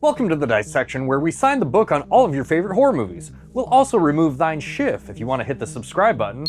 Welcome to the Dissection, where we sign the book on all of your favorite horror movies. We'll also remove thine shift if you want to hit the subscribe button.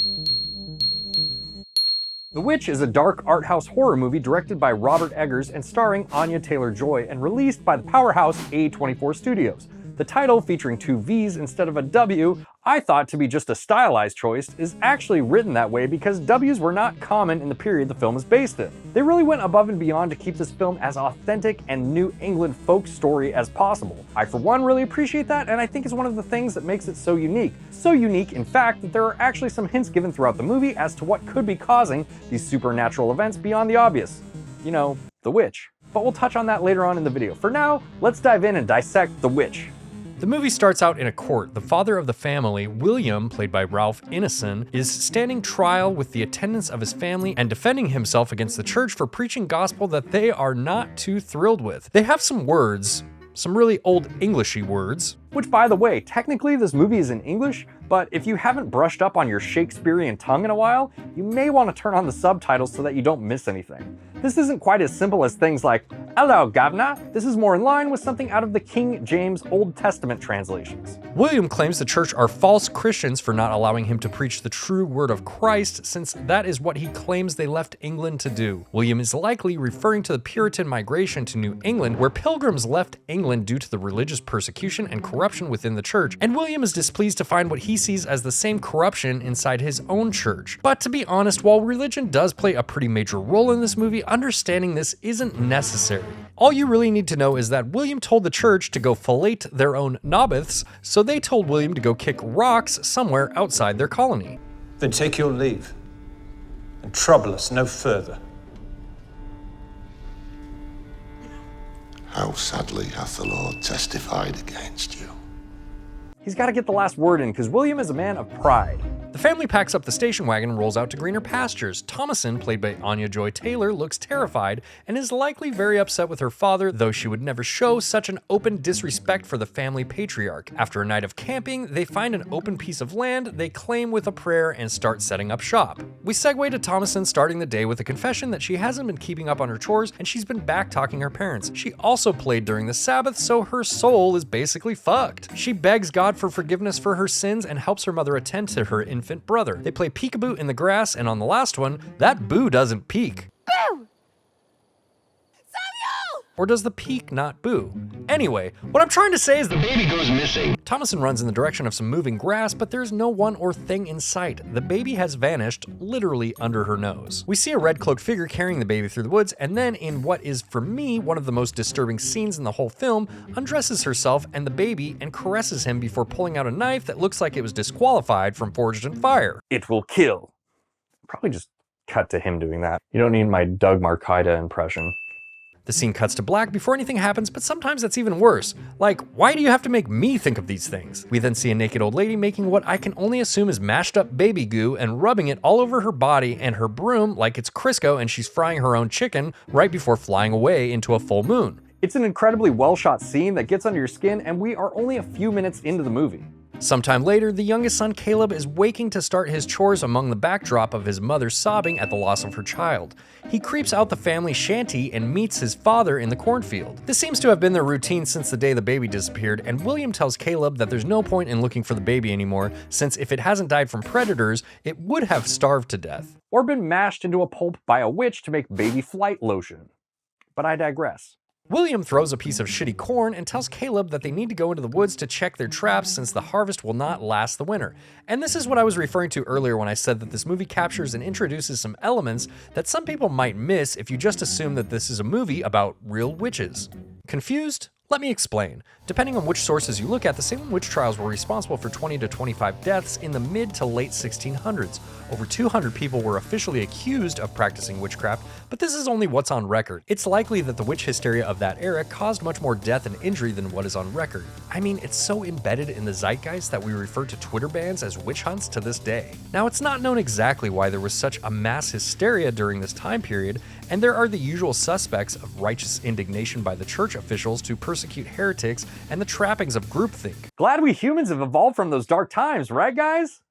The Witch is a dark art house horror movie directed by Robert Eggers and starring Anya Taylor-Joy and released by the powerhouse A24 Studios. The title, featuring two V's instead of a W, I thought to be just a stylized choice, is actually written that way because W's were not common in the period the film is based in. They really went above and beyond to keep this film as authentic and New England folk story as possible. I for one really appreciate that, and I think it's one of the things that makes it so unique. So unique, in fact, that there are actually some hints given throughout the movie as to what could be causing these supernatural events beyond the obvious. You know, the witch. But we'll touch on that later on in the video. For now, let's dive in and dissect The Witch. The movie starts out in a court. The father of the family, William, played by Ralph Ineson, is standing trial with the attendants of his family and defending himself against the church for preaching gospel that they are not too thrilled with. They have some words, some really old Englishy words. Which, by the way, technically this movie is in English, but if you haven't brushed up on your Shakespearean tongue in a while, you may want to turn on the subtitles so that you don't miss anything. This isn't quite as simple as things like, "Hello, governor." This is more in line with something out of the King James Old Testament translations. William claims the church are false Christians for not allowing him to preach the true word of Christ, since that is what he claims they left England to do. William is likely referring to the Puritan migration to New England, where pilgrims left England due to the religious persecution and corruption within the church, and William is displeased to find what he sees as the same corruption inside his own church. But to be honest, while religion does play a pretty major role in this movie, understanding this isn't necessary. All you really need to know is that William told the church to go fillet their own nobbiths, so they told William to go kick rocks somewhere outside their colony. Then take your leave, and trouble us no further. How sadly hath the Lord testified against you. He's got to get the last word in because William is a man of pride. The family packs up the station wagon and rolls out to greener pastures. Thomasin, played by Anya Joy Taylor, looks terrified and is likely very upset with her father, though she would never show such an open disrespect for the family patriarch. After a night of camping, they find an open piece of land they claim with a prayer and start setting up shop. We segue to Thomasin starting the day with a confession that she hasn't been keeping up on her chores and she's been back-talking her parents. She also played during the Sabbath, so her soul is basically fucked. She begs God for forgiveness for her sins and helps her mother attend to her infant brother. They play peekaboo in the grass, and on the last one, that boo doesn't peek. Boo! Samuel! Or does the peek not boo? Anyway, what I'm trying to say is the baby goes missing. Thomasin runs in the direction of some moving grass, but there's no one or thing in sight. The baby has vanished, literally under her nose. We see a red cloaked figure carrying the baby through the woods, and then in what is, for me, one of the most disturbing scenes in the whole film, undresses herself and the baby and caresses him before pulling out a knife that looks like it was disqualified from Forged in Fire. It will kill. Probably just cut to him doing that. You don't need my Doug Marcaida impression. The scene cuts to black before anything happens, but sometimes that's even worse. Like, why do you have to make me think of these things? We then see a naked old lady making what I can only assume is mashed up baby goo and rubbing it all over her body and her broom like it's Crisco and she's frying her own chicken right before flying away into a full moon. It's an incredibly well-shot scene that gets under your skin, and we are only a few minutes into the movie. Sometime later, the youngest son Caleb is waking to start his chores among the backdrop of his mother sobbing at the loss of her child. He creeps out the family shanty and meets his father in the cornfield. This seems to have been their routine since the day the baby disappeared, and William tells Caleb that there's no point in looking for the baby anymore, since if it hasn't died from predators, it would have starved to death. Or been mashed into a pulp by a witch to make baby flight lotion. But I digress. William throws a piece of shitty corn and tells Caleb that they need to go into the woods to check their traps since the harvest will not last the winter. And this is what I was referring to earlier when I said that this movie captures and introduces some elements that some people might miss if you just assume that this is a movie about real witches. Confused? Let me explain. Depending on which sources you look at, the Salem witch trials were responsible for 20 to 25 deaths in the mid to late 1600s. Over 200 people were officially accused of practicing witchcraft, but this is only what's on record. It's likely that the witch hysteria of that era caused much more death and injury than what is on record. I mean, it's so embedded in the zeitgeist that we refer to Twitter bans as witch hunts to this day. Now, it's not known exactly why there was such a mass hysteria during this time period, and there are the usual suspects of righteous indignation by the church officials to persecute heretics and the trappings of groupthink. Glad we humans have evolved from those dark times, right guys?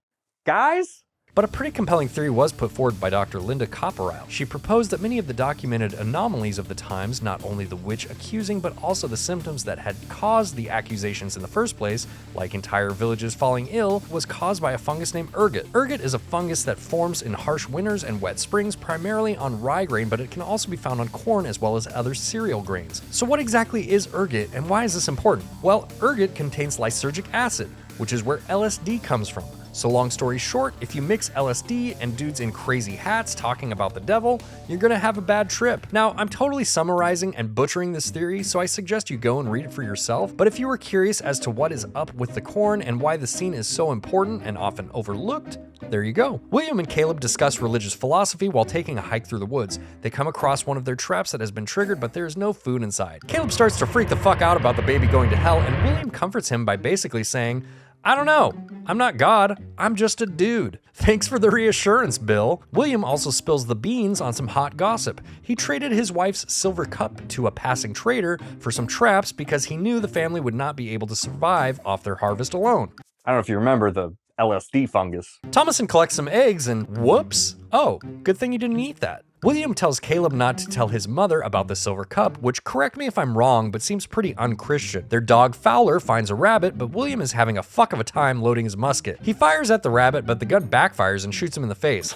Guys? But a pretty compelling theory was put forward by Dr. Linda Copperile. She proposed that many of the documented anomalies of the times, not only the witch accusing, but also the symptoms that had caused the accusations in the first place, like entire villages falling ill, was caused by a fungus named ergot. Ergot is a fungus that forms in harsh winters and wet springs, primarily on rye grain, but it can also be found on corn as well as other cereal grains. So what exactly is ergot, and why is this important? Well, ergot contains lysergic acid, which is where LSD comes from. So long story short, if you mix LSD and dudes in crazy hats talking about the devil, you're gonna have a bad trip. Now, I'm totally summarizing and butchering this theory, so I suggest you go and read it for yourself, but if you were curious as to what is up with the corn and why the scene is so important and often overlooked, there you go. William and Caleb discuss religious philosophy while taking a hike through the woods. They come across one of their traps that has been triggered, but there's no food inside. Caleb starts to freak the fuck out about the baby going to hell, and William comforts him by basically saying, I don't know. I'm not God. I'm just a dude. Thanks for the reassurance, Bill. William also spills the beans on some hot gossip. He traded his wife's silver cup to a passing trader for some traps because he knew the family would not be able to survive off their harvest alone. I don't know if you remember the LSD fungus. Thomasin collects some eggs and whoops. Oh, good thing you didn't eat that. William tells Caleb not to tell his mother about the silver cup, which, correct me if I'm wrong, but seems pretty unchristian. Their dog Fowler finds a rabbit, but William is having a fuck of a time loading his musket. He fires at the rabbit, but the gun backfires and shoots him in the face.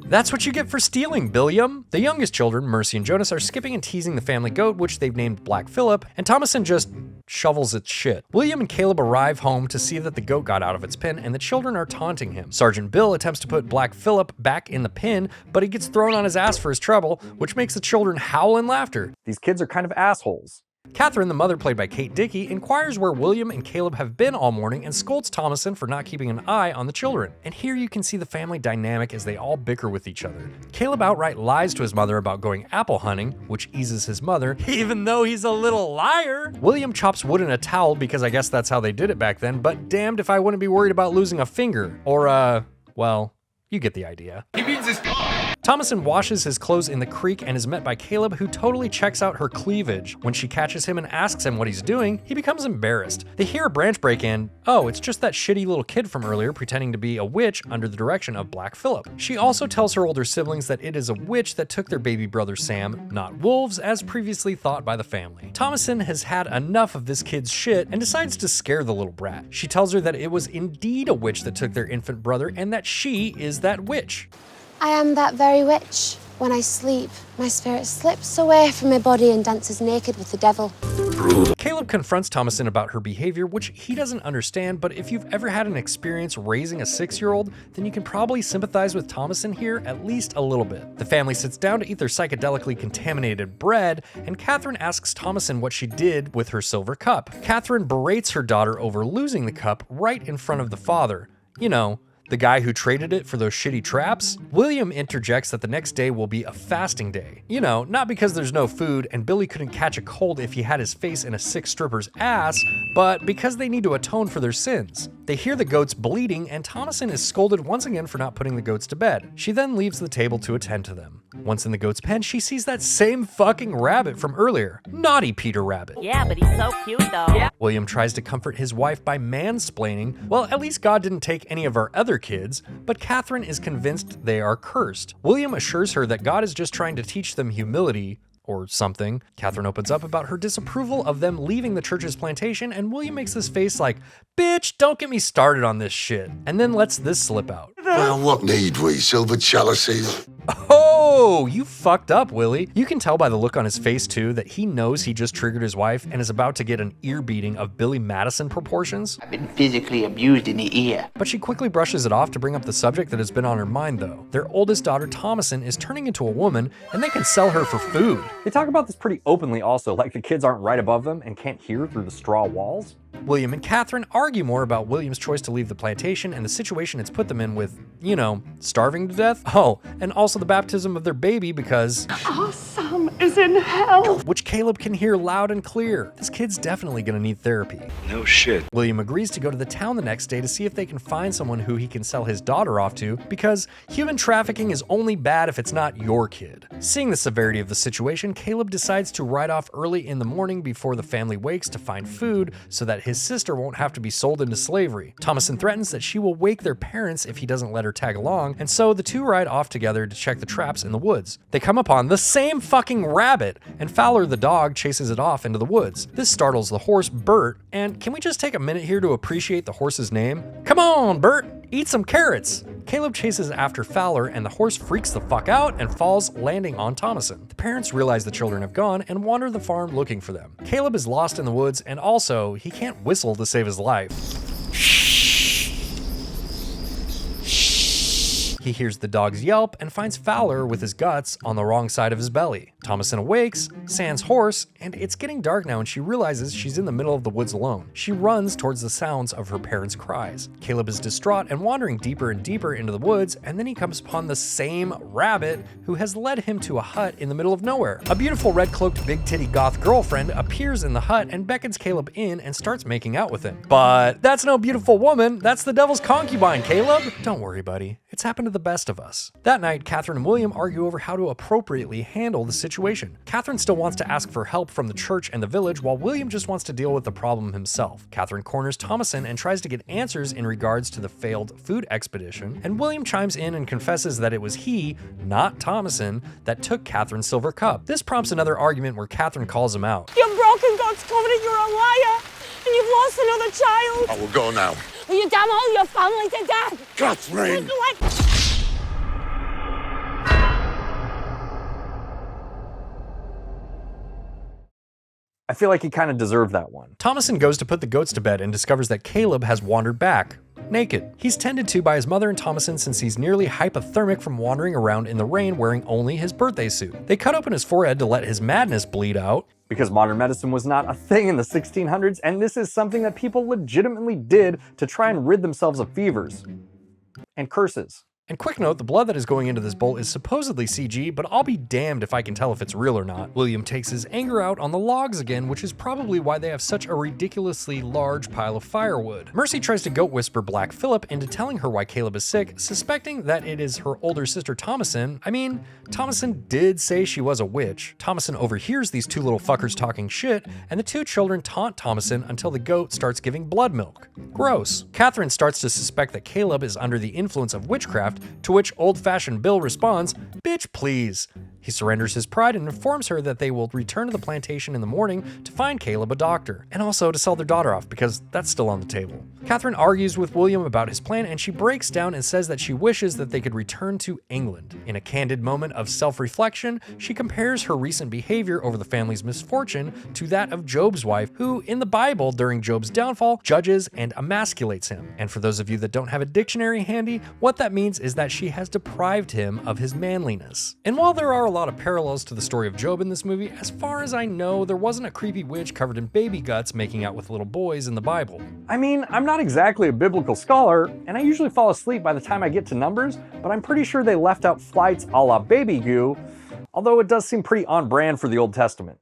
That's what you get for stealing, Billiam. The youngest children, Mercy and Jonas, are skipping and teasing the family goat, which they've named Black Phillip, and Thomasin just shovels its shit. William and Caleb arrive home to see that the goat got out of its pen, and the children are taunting him. Sergeant Bill attempts to put Black Phillip back in the pen, but he gets thrown on his ass for his trouble, which makes the children howl in laughter. These kids are kind of assholes. Catherine, the mother played by Kate Dickey, inquires where William and Caleb have been all morning and scolds Thomasin for not keeping an eye on the children. And here you can see the family dynamic as they all bicker with each other. Caleb outright lies to his mother about going apple hunting, which eases his mother, even though he's a little liar. William chops wood in a towel because I guess that's how they did it back then, but damned if I wouldn't be worried about losing a finger. Or, well, you get the idea. He means his Thomasin washes his clothes in the creek and is met by Caleb, who totally checks out her cleavage. When she catches him and asks him what he's doing, he becomes embarrassed. They hear a branch break in. Oh, it's just that shitty little kid from earlier pretending to be a witch under the direction of Black Phillip. She also tells her older siblings that it is a witch that took their baby brother Sam, not wolves, as previously thought by the family. Thomasin has had enough of this kid's shit and decides to scare the little brat. She tells her that it was indeed a witch that took their infant brother and that she is that witch. I am that very witch. When I sleep, my spirit slips away from my body and dances naked with the devil. Caleb confronts Thomasin about her behavior, which he doesn't understand, but if you've ever had an experience raising a 6-year-old, then you can probably sympathize with Thomasin here at least a little bit. The family sits down to eat their psychedelically contaminated bread, and Catherine asks Thomasin what she did with her silver cup. Catherine berates her daughter over losing the cup right in front of the father. You know, the guy who traded it for those shitty traps. William interjects that the next day will be a fasting day. You know, not because there's no food and Billy couldn't catch a cold if he had his face in a sick stripper's ass, but because they need to atone for their sins. They hear the goats bleeding and Thomasin is scolded once again for not putting the goats to bed. She then leaves the table to attend to them. Once in the goat's pen, she sees that same fucking rabbit from earlier. Naughty Peter Rabbit. Yeah, but he's so cute though. Yeah. William tries to comfort his wife by mansplaining, well, at least God didn't take any of our other kids, but Catherine is convinced they are cursed. William assures her that God is just trying to teach them humility, or something. Catherine opens up about her disapproval of them leaving the church's plantation, and William makes this face like, bitch, don't get me started on this shit, and then lets this slip out. Well, what need we? Silver chalices? Oh, you fucked up, Willie. You can tell by the look on his face, too, that he knows he just triggered his wife and is about to get an ear beating of Billy Madison proportions. I've been physically abused in the ear. But she quickly brushes it off to bring up the subject that has been on her mind, though. Their oldest daughter, Thomasin, is turning into a woman, and they can sell her for food. They talk about this pretty openly also, like the kids aren't right above them and can't hear through the straw walls. William and Catherine argue more about William's choice to leave the plantation and the situation it's put them in with, you know, starving to death. Oh, and also the baptism of their baby because Our Sam is is in hell. which Caleb can hear loud and clear. This kid's definitely gonna need therapy. No shit. William agrees to go to the town the next day to see if they can find someone who he can sell his daughter off to, because human trafficking is only bad if it's not your kid. Seeing the severity of the situation, Caleb decides to ride off early in the morning before the family wakes to find food so that his sister won't have to be sold into slavery. Thomasin threatens that she will wake their parents if he doesn't let her tag along, and so the two ride off together to check the traps in the woods. They come upon the same fucking rabbit, and Fowler the dog chases it off into the woods. This startles the horse, Bert, and can we just take a minute here to appreciate the horse's name? Come on, Bert, eat some carrots! Caleb chases after Fowler, and the horse freaks the fuck out and falls, landing on Thomasin. The parents realize the children have gone and wander the farm looking for them. Caleb is lost in the woods, and also, he can't whistle to save his life. He hears the dog's yelp and finds Fowler with his guts on the wrong side of his belly. Thomasin awakes, sans horse, and it's getting dark now and she realizes she's in the middle of the woods alone. She runs towards the sounds of her parents' cries. Caleb is distraught and wandering deeper and deeper into the woods, and then he comes upon the same rabbit who has led him to a hut in the middle of nowhere. A beautiful red-cloaked big-titty goth girlfriend appears in the hut and beckons Caleb in and starts making out with him. But that's no beautiful woman, that's the devil's concubine, Caleb! Don't worry, buddy. It's happened to the best of us. That night, Catherine and William argue over how to appropriately handle the situation. Catherine still wants to ask for help from the church and the village, while William just wants to deal with the problem himself. Catherine corners Thomasin and tries to get answers in regards to the failed food expedition, and William chimes in and confesses that it was he, not Thomasin, that took Catherine's silver cup. This prompts another argument where Catherine calls him out. You're broken God's covenant, you're a liar, and you've lost another child. I will go now. Will you damn all your family to death? Catherine! I feel like he kind of deserved that one. Thomasin goes to put the goats to bed and discovers that Caleb has wandered back, naked. He's tended to by his mother and Thomasin since he's nearly hypothermic from wandering around in the rain wearing only his birthday suit. They cut open his forehead to let his madness bleed out, because modern medicine was not a thing in the 1600s, and this is something that people legitimately did to try and rid themselves of fevers and curses. And quick note, the blood that is going into this bowl is supposedly CG, but I'll be damned if I can tell if it's real or not. William takes his anger out on the logs again, which is probably why they have such a ridiculously large pile of firewood. Mercy tries to goat whisper Black Phillip into telling her why Caleb is sick, suspecting that it is her older sister Thomasin. I mean, Thomasin did say she was a witch. Thomasin overhears these two little fuckers talking shit, and the two children taunt Thomasin until the goat starts giving blood milk. Gross. Catherine starts to suspect that Caleb is under the influence of witchcraft, to which old-fashioned Bill responds, "Bitch, please." He surrenders his pride and informs her that they will return to the plantation in the morning to find Caleb a doctor, and also to sell their daughter off because that's still on the table. Catherine argues with William about his plan, and she breaks down and says that she wishes that they could return to England. In a candid moment of self-reflection, she compares her recent behavior over the family's misfortune to that of Job's wife, who in the Bible during Job's downfall judges and emasculates him. And for those of you that don't have a dictionary handy, what that means is that she has deprived him of his manliness. And while there are a lot of parallels to the story of Job in this movie, as far as I know, there wasn't a creepy witch covered in baby guts making out with little boys in the Bible. I mean, I'm not exactly a biblical scholar, and I usually fall asleep by the time I get to Numbers, but I'm pretty sure they left out flights a la baby goo, although it does seem pretty on brand for the Old Testament.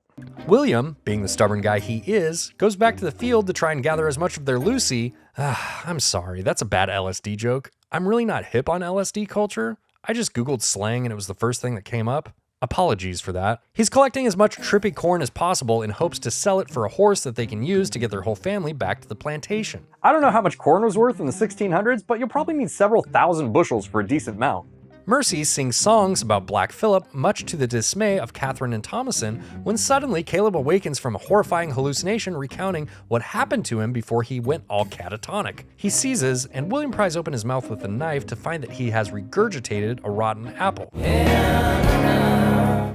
William, being the stubborn guy he is, goes back to the field to try and gather as much of their Lucy. I'm sorry, that's a bad LSD joke. I'm really not hip on LSD culture. I just Googled slang and it was the first thing that came up. Apologies for that. He's collecting as much trippy corn as possible in hopes to sell it for a horse that they can use to get their whole family back to the plantation. I don't know how much corn was worth in the 1600s, but you'll probably need several thousand bushels for a decent mount. Mercy sings songs about Black Phillip, much to the dismay of Catherine and Thomasin, when suddenly Caleb awakens from a horrifying hallucination recounting what happened to him before he went all catatonic. He seizes, and William pries open his mouth with a knife to find that he has regurgitated a rotten apple.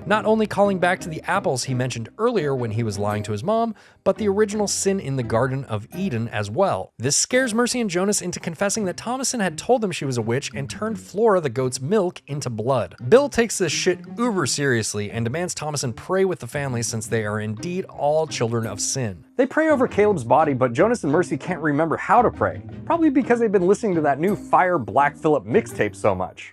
Not only calling back to the apples he mentioned earlier when he was lying to his mom, but the original sin in the Garden of Eden as well. This scares Mercy and Jonas into confessing that Thomasin had told them she was a witch and turned Flora the goat's milk into blood. Bill takes this shit uber seriously and demands Thomasin pray with the family since they are indeed all children of sin. They pray over Caleb's body, but Jonas and Mercy can't remember how to pray. Probably because they've been listening to that new Fire Black Phillip mixtape so much.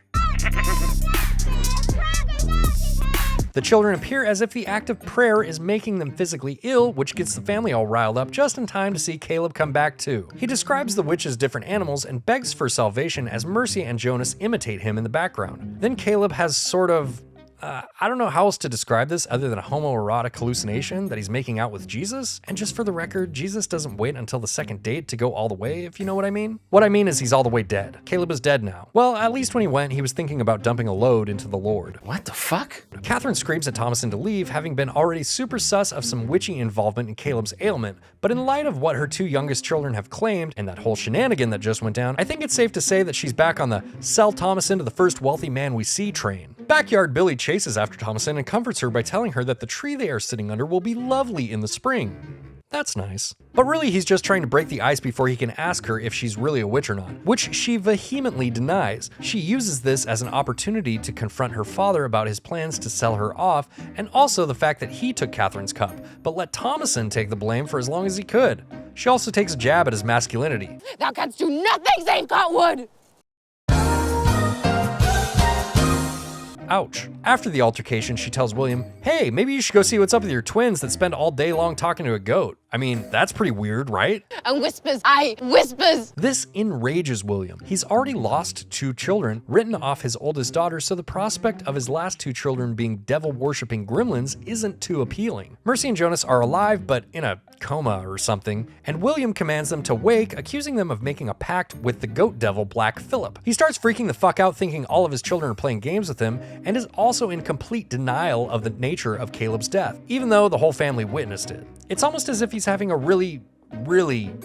The children appear as if the act of prayer is making them physically ill, which gets the family all riled up just in time to see Caleb come back too. He describes the witch as different animals and begs for salvation as Mercy and Jonas imitate him in the background. Then Caleb has sort of I don't know how else to describe this other than a homoerotic hallucination that he's making out with Jesus. And just for the record, Jesus doesn't wait until the second date to go all the way, if you know what I mean. What I mean is he's all the way dead. Caleb is dead now. Well, at least when he went, he was thinking about dumping a load into the Lord. What the fuck? Catherine screams at Thomasin to leave, having been already super sus of some witchy involvement in Caleb's ailment. But in light of what her two youngest children have claimed and that whole shenanigan that just went down, I think it's safe to say that she's back on the sell Thomasin to the first wealthy man we see train. Backyard Billy chases after Thomasin and comforts her by telling her that the tree they are sitting under will be lovely in the spring. That's nice. But really, he's just trying to break the ice before he can ask her if she's really a witch or not, which she vehemently denies. She uses this as an opportunity to confront her father about his plans to sell her off, and also the fact that he took Catherine's cup, but let Thomasin take the blame for as long as he could. She also takes a jab at his masculinity. Thou canst do nothing save cut wood! Ouch. After the altercation, she tells William, hey, maybe you should go see what's up with your twins that spend all day long talking to a goat. I mean, that's pretty weird, right? And whispers, aye, whispers! This enrages William. He's already lost 2 children, written off his oldest daughter, so the prospect of his last 2 children being devil-worshipping gremlins isn't too appealing. Mercy and Jonas are alive, but in a coma or something, and William commands them to wake, accusing them of making a pact with the goat devil Black Phillip. He starts freaking the fuck out, thinking all of his children are playing games with him, and is also in complete denial of the nature of Caleb's death, even though the whole family witnessed it. It's almost as if he's having a really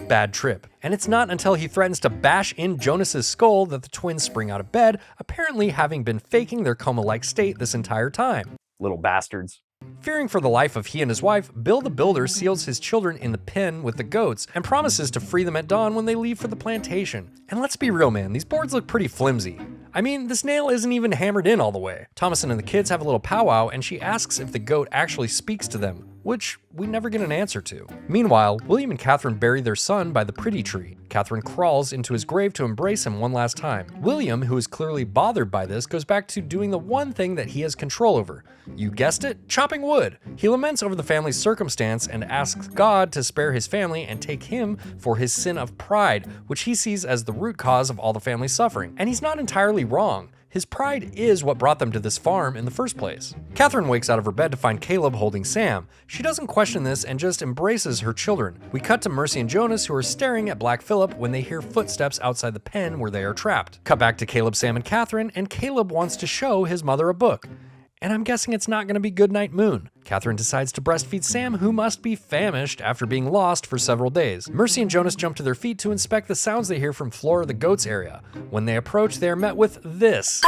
bad trip. And it's not until he threatens to bash in Jonas's skull that the twins spring out of bed, apparently having been faking their coma-like state this entire time. Little bastards. Fearing for the life of he and his wife, Bill the Builder seals his children in the pen with the goats and promises to free them at dawn when they leave for the plantation. And let's be real, man, these boards look pretty flimsy. I mean, this nail isn't even hammered in all the way. Thomasin and the kids have a little powwow, and she asks if the goat actually speaks to them, which we never get an answer to. Meanwhile, William and Catherine bury their son by the pretty tree. Catherine crawls into his grave to embrace him one last time. William, who is clearly bothered by this, goes back to doing the one thing that he has control over. You guessed it, chopping wood. He laments over the family's circumstance and asks God to spare his family and take him for his sin of pride, which he sees as the root cause of all the family's suffering. And he's not entirely wrong. His pride is what brought them to this farm in the first place. Catherine wakes out of her bed to find Caleb holding Sam. She doesn't question this and just embraces her children. We cut to Mercy and Jonas, who are staring at Black Phillip when they hear footsteps outside the pen where they are trapped. Cut back to Caleb, Sam, and Catherine, and Caleb wants to show his mother a book. And I'm guessing it's not going to be Goodnight Moon. Catherine decides to breastfeed Sam, who must be famished after being lost for several days. Mercy and Jonas jump to their feet to inspect the sounds they hear from Flora the goat's area. When they approach, they are met with this.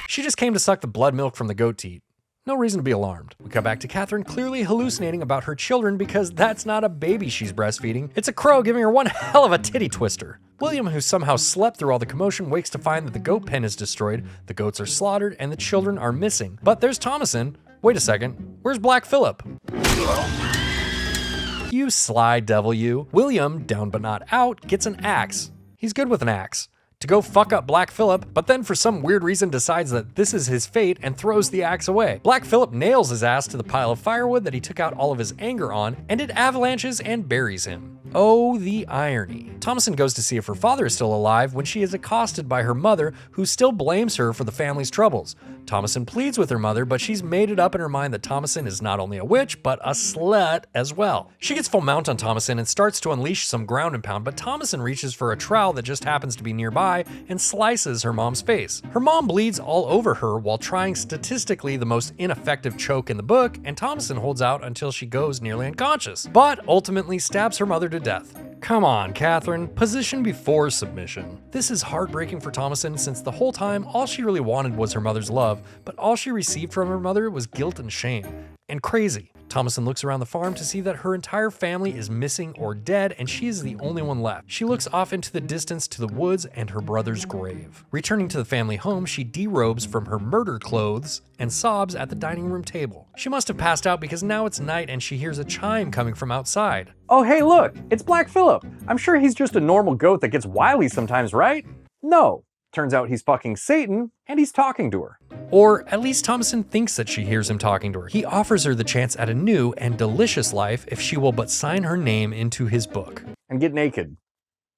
She just came to suck the blood milk from the goat teat. No reason to be alarmed. We cut back to Catherine clearly hallucinating about her children because that's not a baby she's breastfeeding. It's a crow giving her one hell of a titty twister. William, who somehow slept through all the commotion, wakes to find that the goat pen is destroyed, the goats are slaughtered, and the children are missing. But there's Thomasin. Wait a second, where's Black Phillip? You sly devil, you. William, down but not out, gets an axe. He's good with an axe. To go fuck up Black Phillip, but then for some weird reason decides that this is his fate and throws the axe away. Black Phillip nails his ass to the pile of firewood that he took out all of his anger on, and it avalanches and buries him. Oh, the irony. Thomasin goes to see if her father is still alive when she is accosted by her mother, who still blames her for the family's troubles. Thomasin pleads with her mother, but she's made it up in her mind that Thomasin is not only a witch, but a slut as well. She gets full mount on Thomasin and starts to unleash some ground and pound, but Thomasin reaches for a trowel that just happens to be nearby and slices her mom's face. Her mom bleeds all over her while trying statistically the most ineffective choke in the book, and Thomasin holds out until she goes nearly unconscious, but ultimately stabs her mother to death. Come on, Catherine, position before submission. This is heartbreaking for Thomasin since the whole time all she really wanted was her mother's love, but all she received from her mother was guilt and shame. And crazy. Thomasin looks around the farm to see that her entire family is missing or dead, and she is the only one left. She looks off into the distance to the woods and her brother's grave. Returning to the family home, she derobes from her murder clothes and sobs at the dining room table. She must have passed out because now it's night and she hears a chime coming from outside. Oh, hey, look, it's Black Phillip. I'm sure he's just a normal goat that gets wily sometimes, right? No. Turns out he's fucking Satan, and he's talking to her. Or at least Thomasin thinks that she hears him talking to her. He offers her the chance at a new and delicious life if she will but sign her name into his book. And get naked.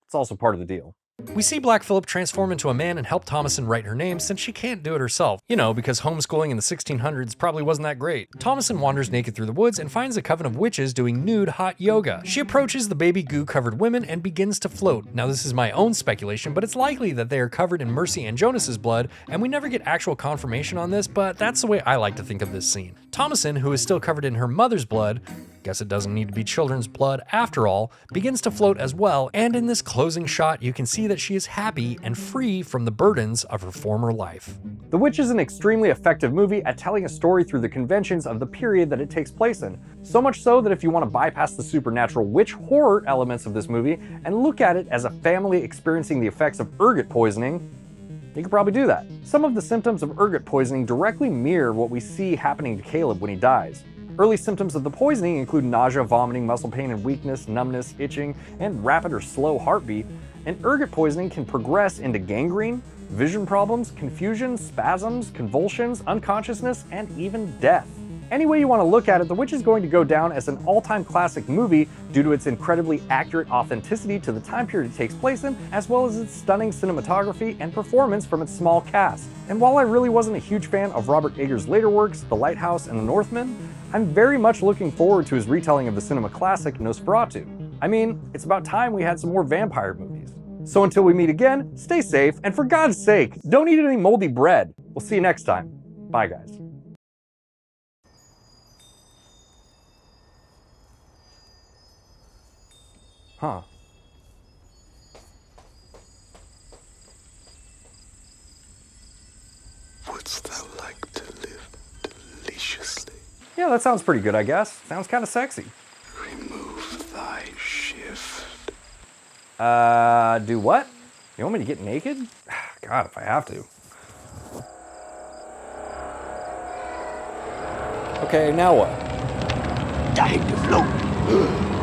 It's also part of the deal. We see Black Phillip transform into a man and help Thomasin write her name since she can't do it herself. You know, because homeschooling in the 1600s probably wasn't that great. Thomasin wanders naked through the woods and finds a coven of witches doing nude hot yoga. She approaches the baby goo covered women and begins to float. Now this is my own speculation, but it's likely that they are covered in Mercy and Jonas's blood, and we never get actual confirmation on this, but that's the way I like to think of this scene. Thomasin, who is still covered in her mother's blood, guess it doesn't need to be children's blood after all, begins to float as well, and in this closing shot you can see that she is happy and free from the burdens of her former life. The Witch is an extremely effective movie at telling a story through the conventions of the period that it takes place in. So much so that if you want to bypass the supernatural witch horror elements of this movie and look at it as a family experiencing the effects of ergot poisoning, you could probably do that. Some of the symptoms of ergot poisoning directly mirror what we see happening to Caleb when he dies. Early symptoms of the poisoning include nausea, vomiting, muscle pain and weakness, numbness, itching, and rapid or slow heartbeat. And ergot poisoning can progress into gangrene, vision problems, confusion, spasms, convulsions, unconsciousness, and even death. Any way you want to look at it, The Witch is going to go down as an all-time classic movie due to its incredibly accurate authenticity to the time period it takes place in, as well as its stunning cinematography and performance from its small cast. And while I really wasn't a huge fan of Robert Eggers' later works, The Lighthouse and The Northman, I'm very much looking forward to his retelling of the cinema classic Nosferatu. I mean, it's about time we had some more vampire movies. So until we meet again, stay safe, and for God's sake, don't eat any moldy bread. We'll see you next time. Bye, guys. Huh. Wouldst thou like to live deliciously? Yeah, that sounds pretty good, I guess. Sounds kind of sexy. Remove thy shift. Do what? You want me to get naked? God, if I have to. Okay, now what? Time to float.